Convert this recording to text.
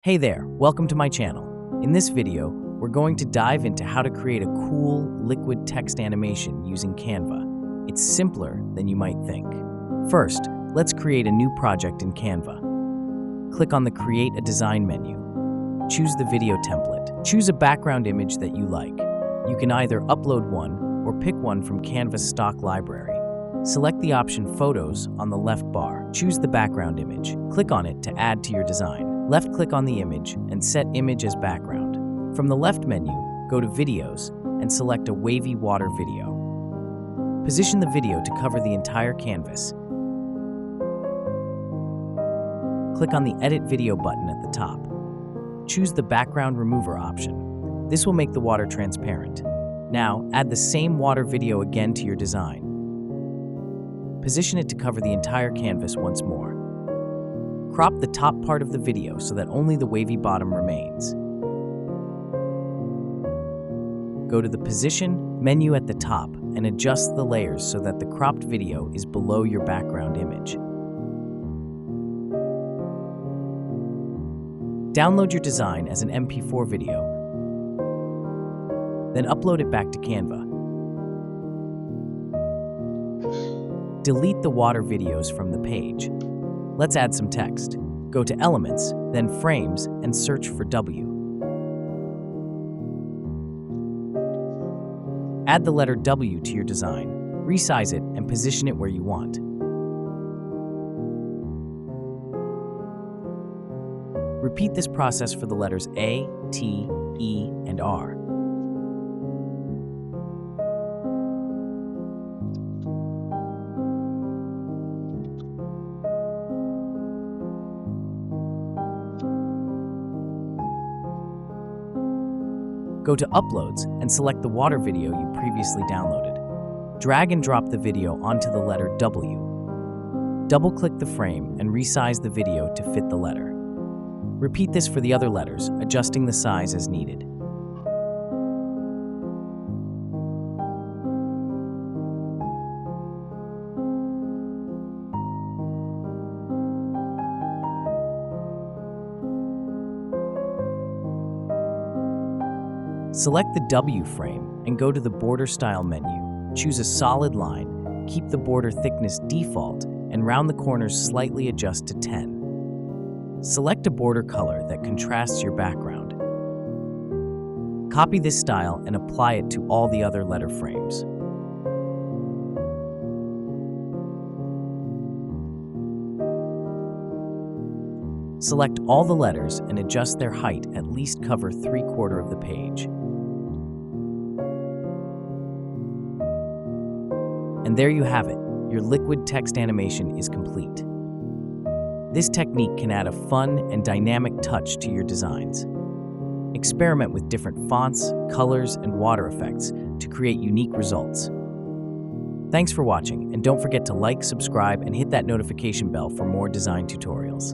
Hey there, welcome to my channel. In this video, we're going to dive into how to create a cool liquid text animation using Canva. It's simpler than you might think. First, let's create a new project in Canva. Click on the Create a Design menu. Choose the video template. Choose a background image that you like. You can either upload one or pick one from Canva's stock library. Select the option Photos on the left bar. Choose the background image. Click on it to add to your design. Left-click on the image and set Image as background. From the left menu, go to Videos and select a wavy water video. Position the video to cover the entire canvas. Click on the Edit Video button at the top. Choose the Background Remover option. This will make the water transparent. Now, add the same water video again to your design. Position it to cover the entire canvas once more. Crop the top part of the video so that only the wavy bottom remains. Go to the Position menu at the top and adjust the layers so that the cropped video is below your background image. Download your design as an MP4 video, then upload it back to Canva. Delete the water videos from the page. Let's add some text. Go to Elements, then Frames, and search for W. Add the letter W to your design, resize it, and position it where you want. Repeat this process for the letters A, T, E, and R. Go to Uploads and select the water video you previously downloaded. Drag and drop the video onto the letter W. Double-click the frame and resize the video to fit the letter. Repeat this for the other letters, adjusting the size as needed. Select the W frame and go to the Border Style menu. Choose a solid line, keep the border thickness default, and round the corners slightly adjust to 10. Select a border color that contrasts your background. Copy this style and apply it to all the other letter frames. Select all the letters and adjust their height at least cover 3/4 of the page. And there you have it, your liquid text animation is complete. This technique can add a fun and dynamic touch to your designs. Experiment with different fonts, colors, and water effects to create unique results. Thanks for watching, and don't forget to like, subscribe, and hit that notification bell for more design tutorials.